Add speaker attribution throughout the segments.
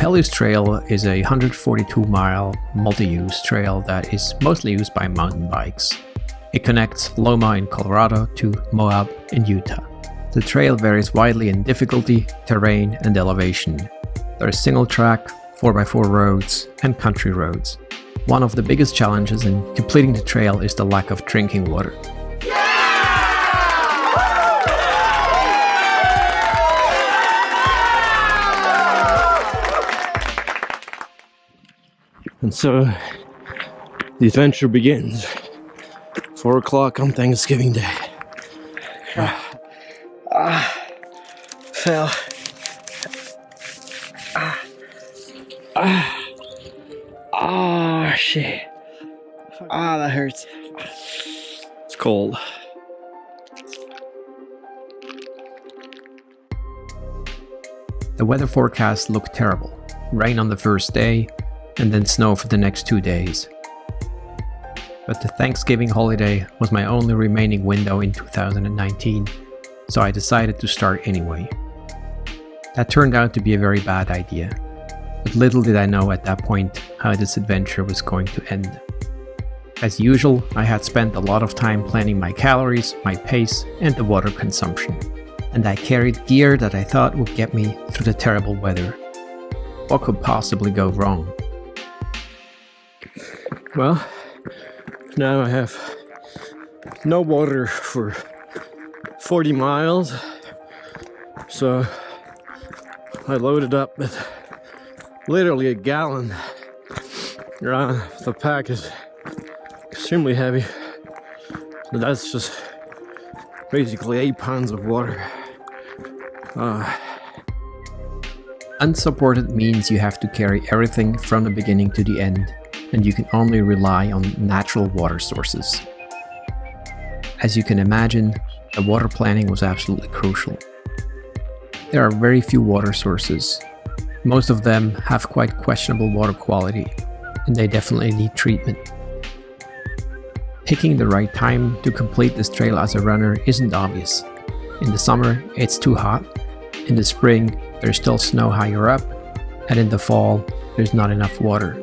Speaker 1: Kokopelli's trail is a 142-mile multi-use trail that is mostly used by mountain bikes. It connects Loma in Colorado to Moab in Utah. The trail varies widely in difficulty, terrain, and elevation. There are single-track, 4x4 roads, and country roads. One of the biggest challenges in completing the trail is the lack of drinking water.
Speaker 2: And so the adventure begins. 4 o'clock on Thanksgiving Day.
Speaker 3: Fell. Shit. That hurts.
Speaker 2: It's cold.
Speaker 1: The weather forecast looked terrible. Rain on the first day, and then snow for the next 2 days. But the Thanksgiving holiday was my only remaining window in 2019, so I decided to start anyway. That turned out to be a very bad idea, but little did I know at that point how this adventure was going to end. As usual, I had spent a lot of time planning my calories, my pace, and the water consumption, and I carried gear that I thought would get me through the terrible weather. What could possibly go wrong?
Speaker 2: Well, now I have no water for 40 miles, so I loaded up with literally a gallon. The pack is extremely heavy, so that's just basically 8 pounds of water.
Speaker 1: Unsupported means you have to carry everything from the beginning to the end, and you can only rely on natural water sources. As you can imagine, the water planning was absolutely crucial. There are very few water sources. Most of them have quite questionable water quality, and they definitely need treatment. Picking the right time to complete this trail as a runner isn't obvious. In the summer, it's too hot. In the spring, there's still snow higher up, and in the fall, there's not enough water.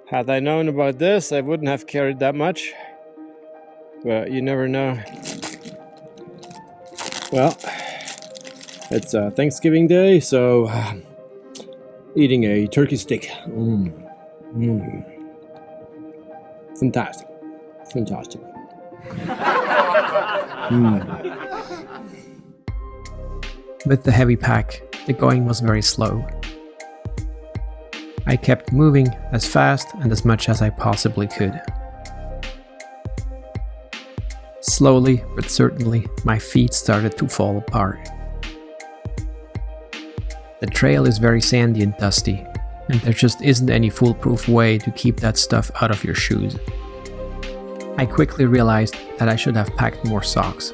Speaker 2: Had I known about this, I wouldn't have carried that much. But you never know. Well, it's Thanksgiving Day, so eating a turkey steak. Fantastic. Fantastic.
Speaker 1: With the heavy pack, the going was very slow. I kept moving as fast and as much as I possibly could. Slowly but certainly, my feet started to fall apart. The trail is very sandy and dusty, and there just isn't any foolproof way to keep that stuff out of your shoes. I quickly realized that I should have packed more socks.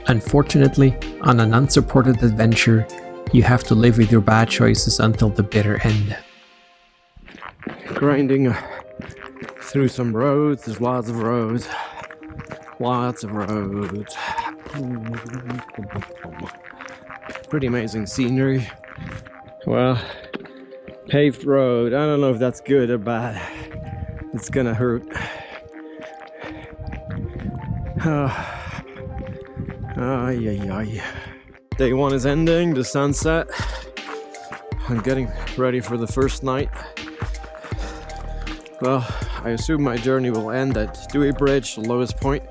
Speaker 1: Unfortunately, on an unsupported adventure, you have to live with your bad choices until the bitter end.
Speaker 2: Grinding through some roads, there's lots of roads. Lots of roads. Pretty amazing scenery. Well, paved road. I don't know if that's good or bad. It's gonna hurt. Day one is ending, the sunset. I'm getting ready for the first night. Well, I assume my journey will end at Dewey Bridge, the lowest point.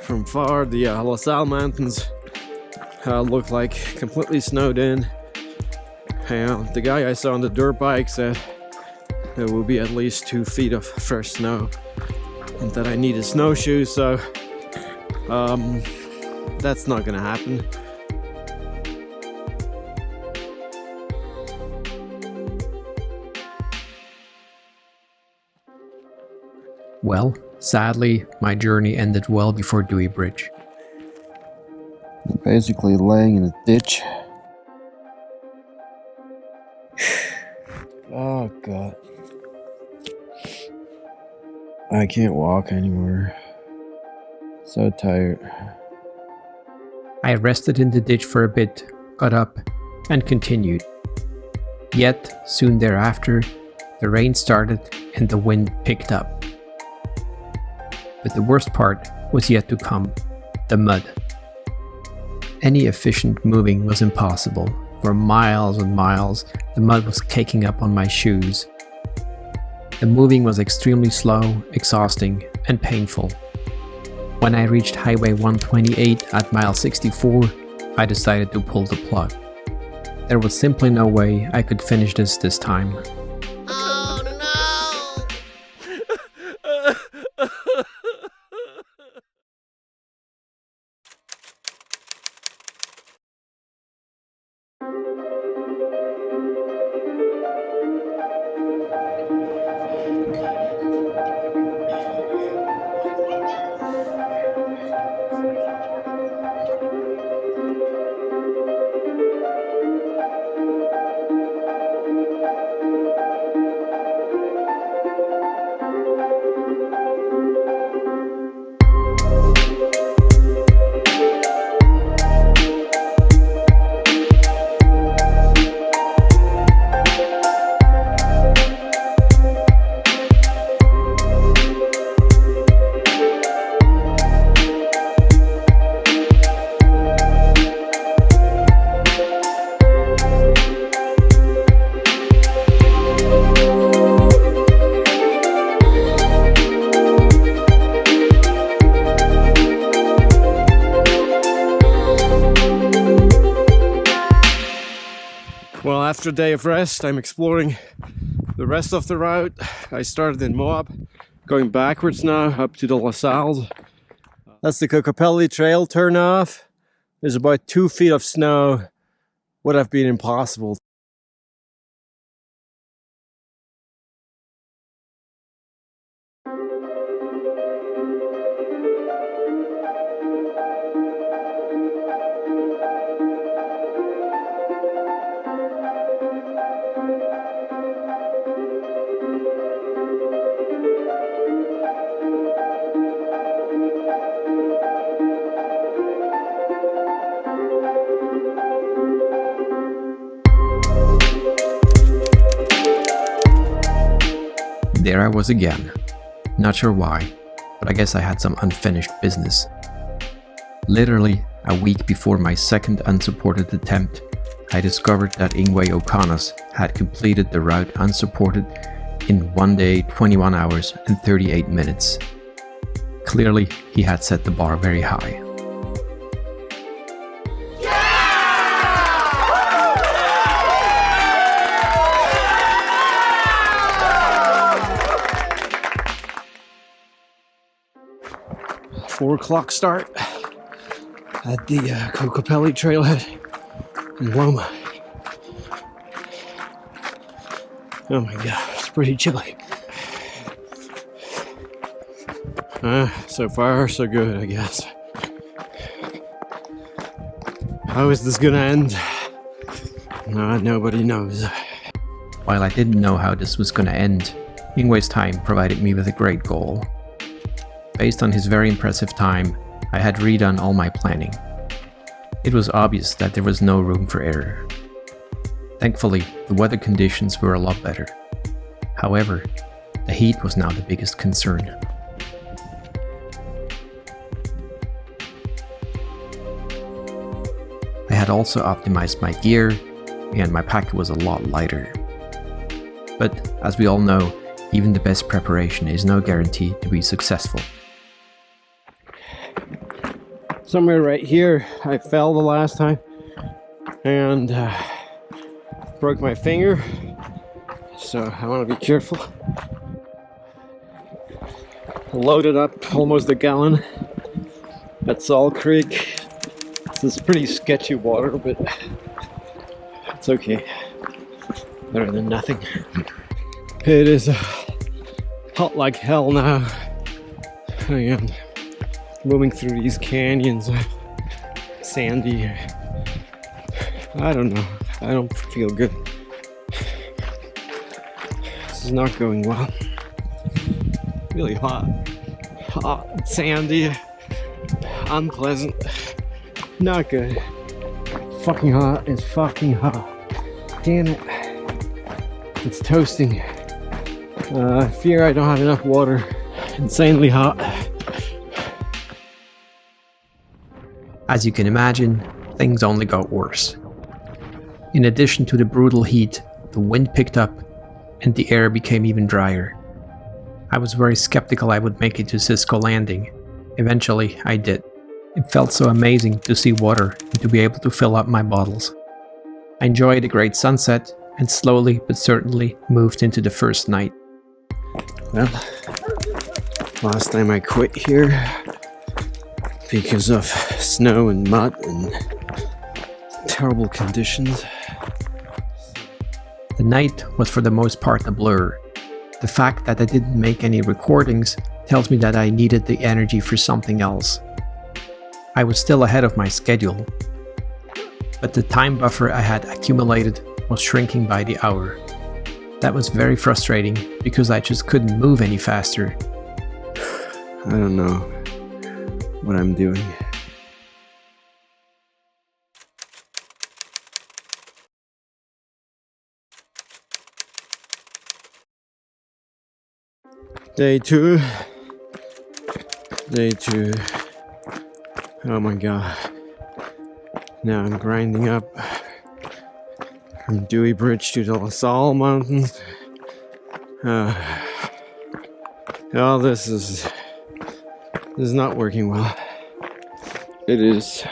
Speaker 2: From far, the La Salle Mountains look like completely snowed in. And the guy I saw on the dirt bike said there will be at least 2 feet of fresh snow, and that I needed snowshoes, so that's not gonna happen.
Speaker 1: Well, sadly, my journey ended well before Dewey Bridge.
Speaker 2: Basically laying in a ditch. Oh god. I can't walk anymore. So tired.
Speaker 1: I rested in the ditch for a bit, got up, and continued. Yet, soon thereafter, the rain started and the wind picked up. But the worst part was yet to come: the mud. Any efficient moving was impossible. For miles and miles, the mud was caking up on my shoes. The moving was extremely slow, exhausting, and painful. When I reached Highway 128 at mile 64, I decided to pull the plug. There was simply no way I could finish this time.
Speaker 4: Oh no!
Speaker 2: Well, after a day of rest, I'm exploring the rest of the route. I started in Moab, going backwards now up to the La Salle. That's the Kokopelli trail turn off. There's about 2 feet of snow. Would have been impossible.
Speaker 1: There I was again. Not sure why, but I guess I had some unfinished business. Literally a week before my second unsupported attempt, I discovered that Ingwe O'Connor's had completed the route unsupported in 1 day, 21 hours and 38 minutes. Clearly, he had set the bar very high.
Speaker 2: Four o'clock start at the Kokopelli trailhead in Loma. Oh my god, it's pretty chilly. So far so good, I guess. How is this gonna end? Nobody knows.
Speaker 1: While I didn't know how this was gonna end, Ingwe's time provided me with a great goal. Based on his very impressive time, I had redone all my planning. It was obvious that there was no room for error. Thankfully, the weather conditions were a lot better. However, the heat was now the biggest concern. I had also optimized my gear, and my pack was a lot lighter. But as we all know, even the best preparation is no guarantee to be successful.
Speaker 2: Somewhere right here, I fell the last time and broke my finger, so I want to be careful. Loaded up almost a gallon at Salt Creek. This is pretty sketchy water, but it's okay. Better than nothing. It is hot like hell now. I am moving through these canyons, sandy. I don't know. I don't feel good. This is not going well. Really hot, sandy, unpleasant. Not good. Fucking hot. It's fucking hot. Damn it. It's toasting. I fear I don't have enough water. Insanely hot.
Speaker 1: As you can imagine, things only got worse. In addition to the brutal heat, the wind picked up and the air became even drier. I was very skeptical I would make it to Cisco Landing. Eventually, I did. It felt so amazing to see water and to be able to fill up my bottles. I enjoyed a great sunset and slowly but certainly moved into the first night.
Speaker 2: Well, last time I quit here because of snow and mud and terrible conditions.
Speaker 1: The night was for the most part a blur. The fact that I didn't make any recordings tells me that I needed the energy for something else. I was still ahead of my schedule, but the time buffer I had accumulated was shrinking by the hour. That was very frustrating because I just couldn't move any faster.
Speaker 2: I don't know what I'm doing. Day two. Oh my god. Now I'm grinding up from Dewey Bridge to the La Salle Mountains. Oh, this is not working well. It is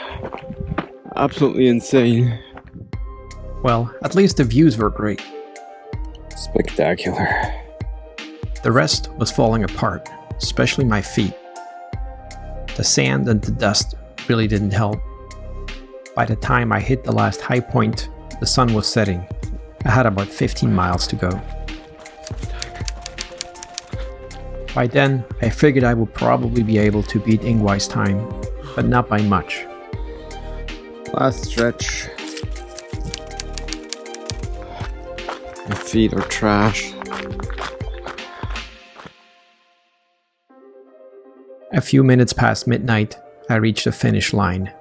Speaker 2: absolutely insane.
Speaker 1: Well, at least the views were great.
Speaker 2: Spectacular.
Speaker 1: The rest was falling apart, especially my feet. The sand and the dust really didn't help. By the time I hit the last high point, the sun was setting. I had about 15 miles to go. By then, I figured I would probably be able to beat Ingwai's time, but not by much.
Speaker 2: Last stretch. My feet are trash.
Speaker 1: A few minutes past midnight, I reached the finish line.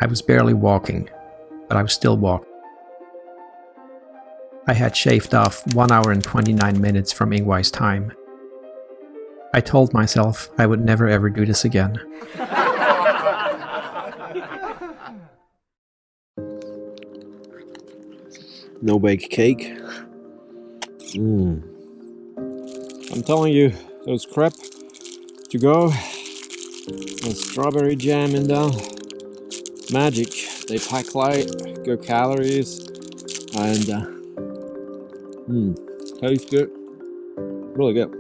Speaker 1: I was barely walking, but I was still walking. I had shaved off 1 hour and 29 minutes from Ingwai's time. I told myself I would never ever do this again.
Speaker 2: No bake cake. I'm telling you, those crepe to go and strawberry jam in them. Magic. They pack light, good calories, and taste good. Really good.